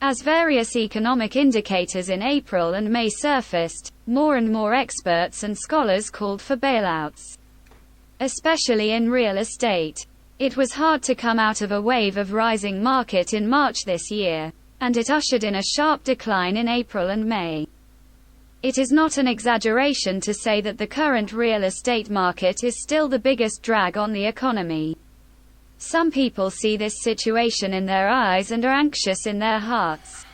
As various economic indicators in April and May surfaced, more and more experts and scholars called for bailouts, especially in real estate. It was hard to come out of a wave of rising market in March this year, and it ushered in a sharp decline in April and May. It is not an exaggeration to say that the current real estate market is still the biggest drag on the economy. Some people see this situation in their eyes and are anxious in their hearts.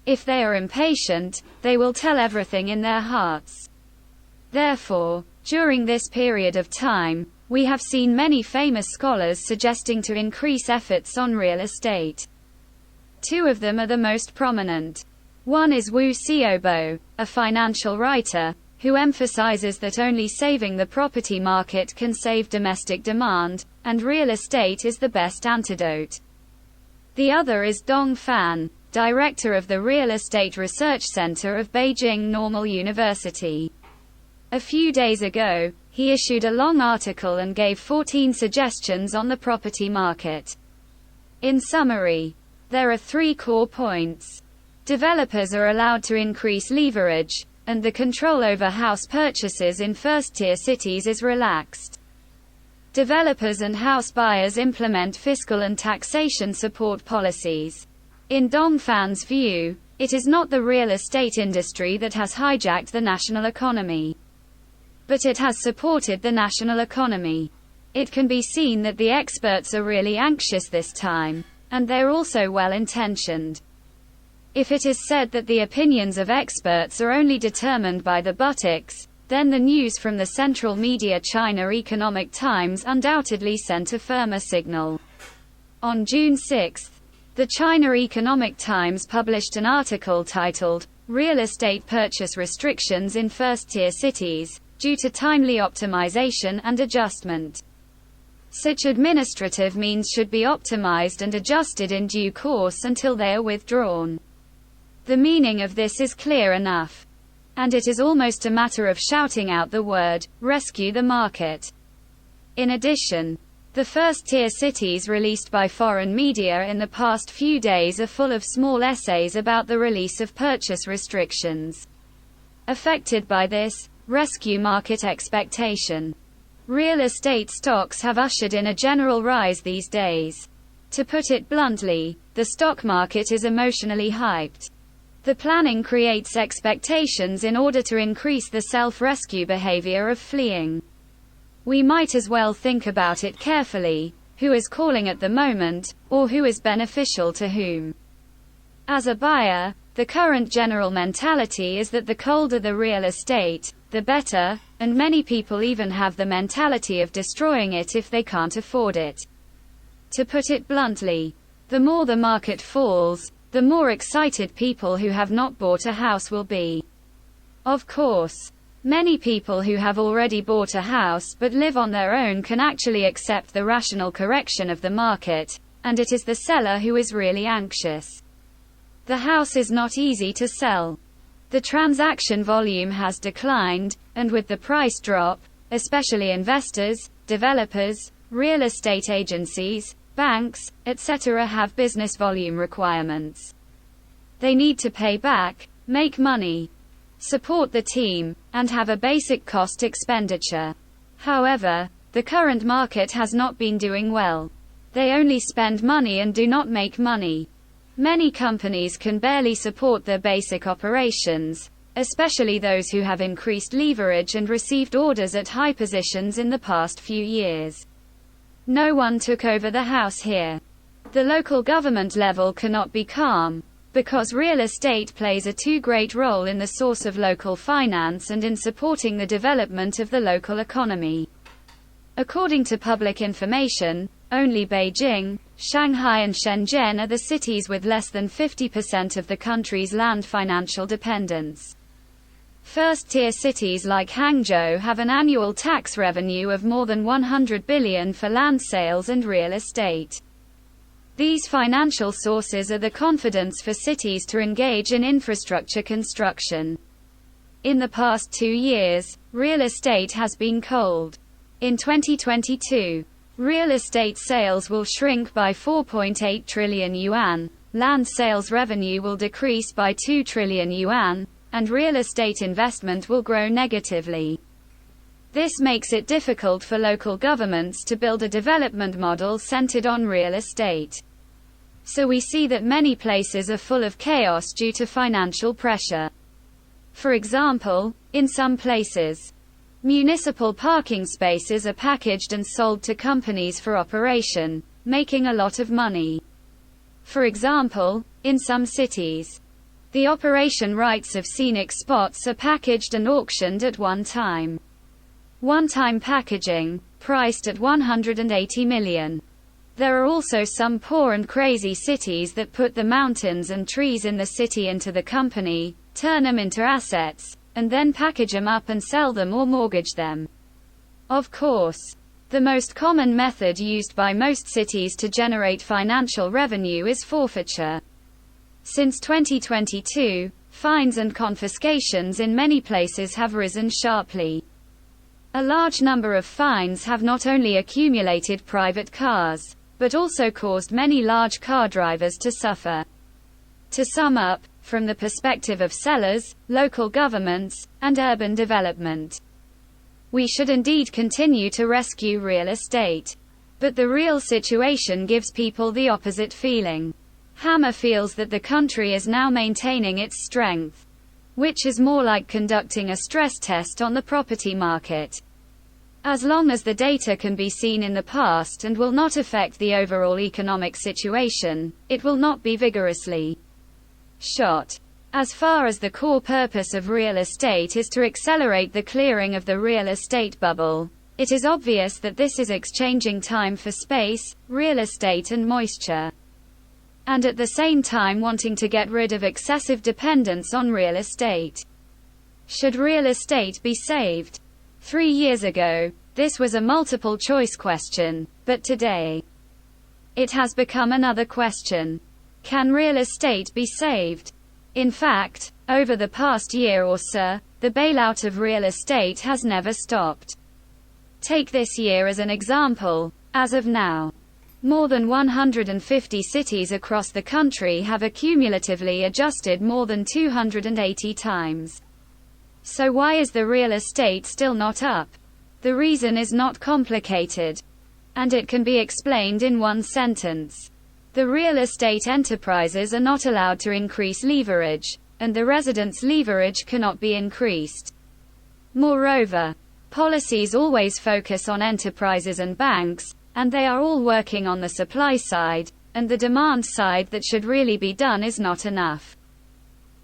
If they are impatient, they will tell everything in their hearts. Therefore, during this period of time, we have seen many famous scholars suggesting to increase efforts on real estate. Two of them are the most prominent. One is Wu Xiaobo, a financial writer, who emphasizes that only saving the property market can save domestic demand, and real estate is the best antidote. The other is Dong Fan, director of the Real Estate Research Center of Beijing Normal University. A few days ago, he issued a long article and gave 14 suggestions on the property market. In summary, there are 3 core points. Developers are allowed to increase leverage, and the control over house purchases in first-tier cities is relaxed. Developers and house buyers implement fiscal and taxation support policies. In Dongfan's view, it is not the real estate industry that has hijacked the national economy, but it has supported the national economy. It can be seen that the experts are really anxious this time, and they're also well-intentioned. If it is said that the opinions of experts are only determined by the buttocks, then the news from the central media China Economic Times undoubtedly sent a firmer signal. On June 6, the China Economic Times published an article titled, "Real Estate Purchase Restrictions in First-Tier Cities, Due to Timely Optimization and Adjustment." Such administrative means should be optimized and adjusted in due course until they are withdrawn. The meaning of this is clear enough. And it is almost a matter of shouting out the word, "rescue the market." In addition, the first-tier cities released by foreign media in the past few days are full of small essays about the release of purchase restrictions affected by this rescue market expectation. Real estate stocks have ushered in a general rise these days. To put it bluntly, the stock market is emotionally hyped. The planning creates expectations in order to increase the self-rescue behavior of fleeing. We might as well think about it carefully, who is calling at the moment, or who is beneficial to whom. As a buyer, the current general mentality is that the colder the real estate, the better, and many people even have the mentality of destroying it if they can't afford it. To put it bluntly, the more the market falls, the more excited people who have not bought a house will be. Of course, many people who have already bought a house but live on their own can actually accept the rational correction of the market, and it is the seller who is really anxious. The house is not easy to sell. The transaction volume has declined, and with the price drop, especially investors, developers, real estate agencies, banks, etc. have business volume requirements. They need to pay back, make money, support the team, and have a basic cost expenditure. However, the current market has not been doing well. They only spend money and do not make money. Many companies can barely support their basic operations, especially those who have increased leverage and received orders at high positions in the past few years. No one took over the house here. The local government level cannot be calm, because real estate plays a too great role in the source of local finance and in supporting the development of the local economy. According to public information, only Beijing, Shanghai and Shenzhen are the cities with less than 50% of the country's land financial dependence. First-tier cities like Hangzhou have an annual tax revenue of more than 100 billion for land sales and real estate. These financial sources are the confidence for cities to engage in infrastructure construction. In the past 2 years, real estate has been cold. In 2022, real estate sales will shrink by 4.8 trillion yuan, land sales revenue will decrease by 2 trillion yuan, and real estate investment will grow negatively. This makes it difficult for local governments to build a development model centered on real estate. So we see that many places are full of chaos due to financial pressure. For example, in some places, municipal parking spaces are packaged and sold to companies for operation, making a lot of money. For example, in some cities, the operation rights of scenic spots are packaged and auctioned at one time. One-time packaging, priced at 180 million. There are also some poor and crazy cities that put the mountains and trees in the city into the company, turn them into assets, and then package them up and sell them or mortgage them. Of course, the most common method used by most cities to generate financial revenue is forfeiture. Since 2022, fines and confiscations in many places have risen sharply. A large number of fines have not only accumulated private cars, but also caused many large car drivers to suffer. To sum up, from the perspective of sellers, local governments, and urban development, we should indeed continue to rescue real estate. But the real situation gives people the opposite feeling. Hammer feels that the country is now maintaining its strength, which is more like conducting a stress test on the property market. As long as the data can be seen in the past and will not affect the overall economic situation, it will not be vigorously shot. As far as the core purpose of real estate is to accelerate the clearing of the real estate bubble, it is obvious that this is exchanging time for space, real estate and moisture, and at the same time wanting to get rid of excessive dependence on real estate. Should real estate be saved? 3 years ago, this was a multiple choice question, but today, it has become another question. Can real estate be saved? In fact, over the past year or so, the bailout of real estate has never stopped. Take this year as an example. As of now, more than 150 cities across the country have accumulatively adjusted more than 280 times. So why is the real estate still not up? The reason is not complicated, and it can be explained in one sentence. The real estate enterprises are not allowed to increase leverage, and the residents' leverage cannot be increased. Moreover, policies always focus on enterprises and banks, and they are all working on the supply side, and the demand side that should really be done is not enough.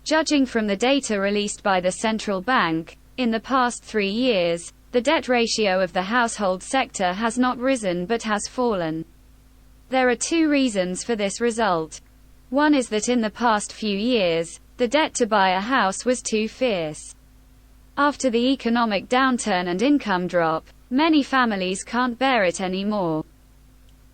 Judging from the data released by the central bank, in the past 3 years, the debt ratio of the household sector has not risen but has fallen. There are 2 reasons for this result. One is that in the past few years, the debt to buy a house was too fierce. After the economic downturn and income drop, many families can't bear it anymore.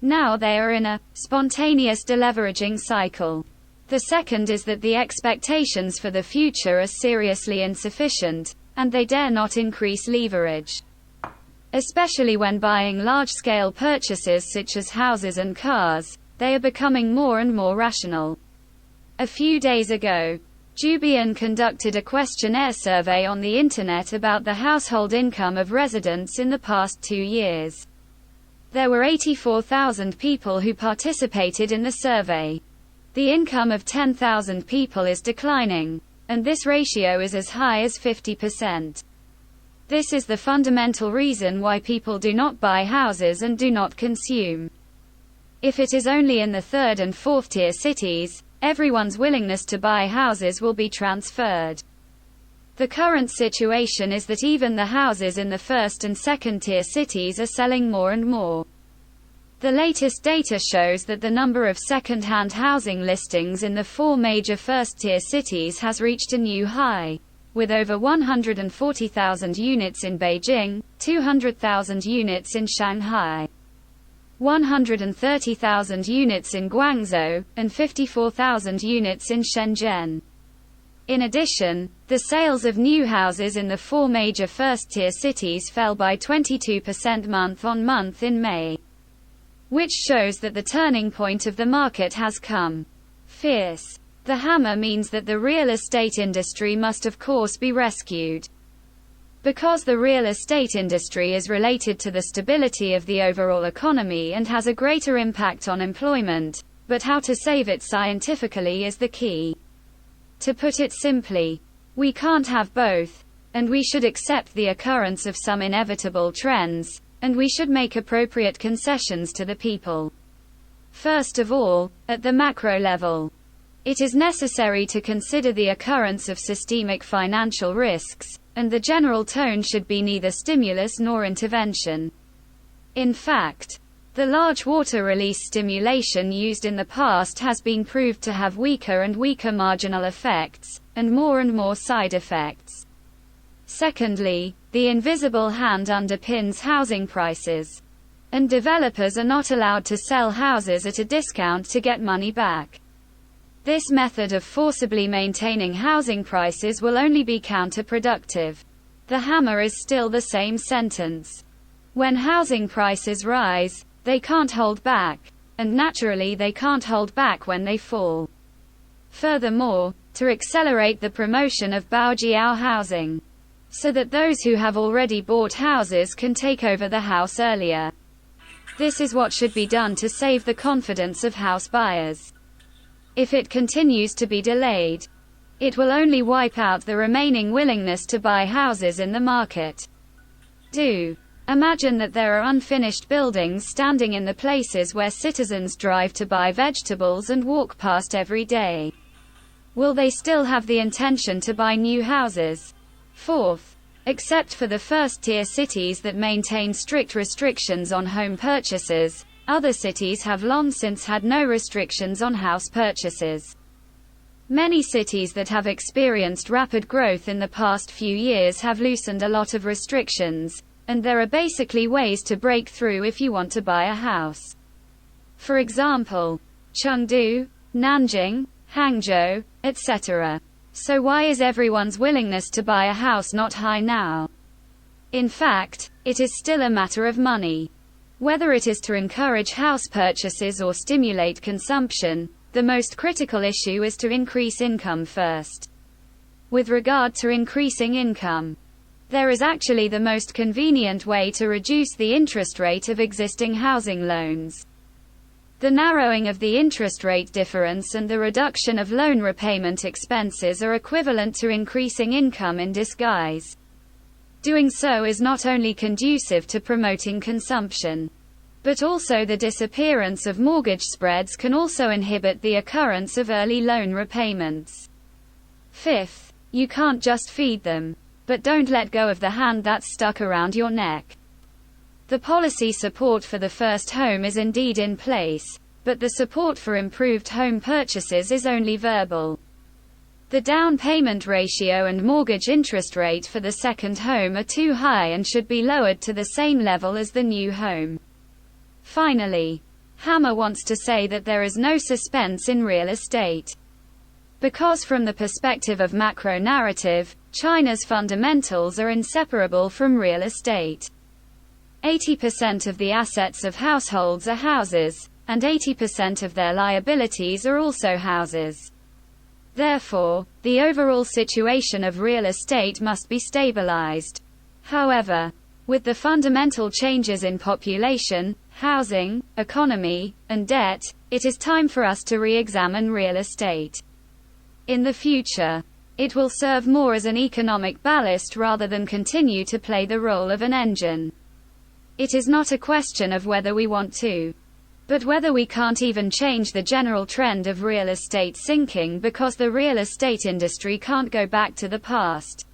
Now they are in a spontaneous deleveraging cycle. The second is that the expectations for the future are seriously insufficient, and they dare not increase leverage. Especially when buying large-scale purchases such as houses and cars, they are becoming more and more rational. A few days ago, Jubian conducted a questionnaire survey on the internet about the household income of residents in the past 2 years. There were 84,000 people who participated in the survey. The income of 10,000 people is declining, and this ratio is as high as 50%. This is the fundamental reason why people do not buy houses and do not consume. If it is only in the 3rd and 4th tier cities, everyone's willingness to buy houses will be transferred. The current situation is that even the houses in the 1st and 2nd tier cities are selling more and more. The latest data shows that the number of second-hand housing listings in the 4 major first-tier cities has reached a new high, with over 140,000 units in Beijing, 200,000 units in Shanghai, 130,000 units in Guangzhou, and 54,000 units in Shenzhen. In addition, the sales of new houses in the 4 major first-tier cities fell by 22% month-on-month in May, which shows that the turning point of the market has come. Fierce. The hammer means that the real estate industry must of course be rescued. Because the real estate industry is related to the stability of the overall economy and has a greater impact on employment, but how to save it scientifically is the key. To put it simply, we can't have both, and we should accept the occurrence of some inevitable trends, and we should make appropriate concessions to the people. First of all, at the macro level, it is necessary to consider the occurrence of systemic financial risks, and the general tone should be neither stimulus nor intervention. In fact, the large water release stimulation used in the past has been proved to have weaker and weaker marginal effects, and more side effects. Secondly, the invisible hand underpins housing prices, and developers are not allowed to sell houses at a discount to get money back. This method of forcibly maintaining housing prices will only be counterproductive. The hammer is still the same sentence. When housing prices rise, they can't hold back, and naturally they can't hold back when they fall. Furthermore, to accelerate the promotion of bailout housing, so that those who have already bought houses can take over the house earlier. This is what should be done to save the confidence of house buyers. If it continues to be delayed, it will only wipe out the remaining willingness to buy houses in the market. Do imagine that there are unfinished buildings standing in the places where citizens drive to buy vegetables and walk past every day. Will they still have the intention to buy new houses? Fourth, except for the first-tier cities that maintain strict restrictions on home purchases, other cities have long since had no restrictions on house purchases. Many cities that have experienced rapid growth in the past few years have loosened a lot of restrictions, and there are basically ways to break through if you want to buy a house. For example, Chengdu, Nanjing, Hangzhou, etc. So why is everyone's willingness to buy a house not high now? In fact, it is still a matter of money. Whether it is to encourage house purchases or stimulate consumption, the most critical issue is to increase income first. With regard to increasing income, there is actually the most convenient way to reduce the interest rate of existing housing loans. The narrowing of the interest rate difference and the reduction of loan repayment expenses are equivalent to increasing income in disguise. Doing so is not only conducive to promoting consumption, but also the disappearance of mortgage spreads can also inhibit the occurrence of early loan repayments. Fifth, you can't just feed them, but don't let go of the hand that's stuck around your neck. The policy support for the first home is indeed in place, but the support for improved home purchases is only verbal. The down payment ratio and mortgage interest rate for the second home are too high and should be lowered to the same level as the new home. Finally, Hammer wants to say that there is no suspense in real estate. Because from the perspective of macro narrative, China's fundamentals are inseparable from real estate. 80% of the assets of households are houses, and 80% of their liabilities are also houses. Therefore, the overall situation of real estate must be stabilized. However, with the fundamental changes in population, housing, economy, and debt, it is time for us to re-examine real estate. In the future, it will serve more as an economic ballast rather than continue to play the role of an engine. It is not a question of whether we want to, but whether we can't even change the general trend of real estate sinking because the real estate industry can't go back to the past.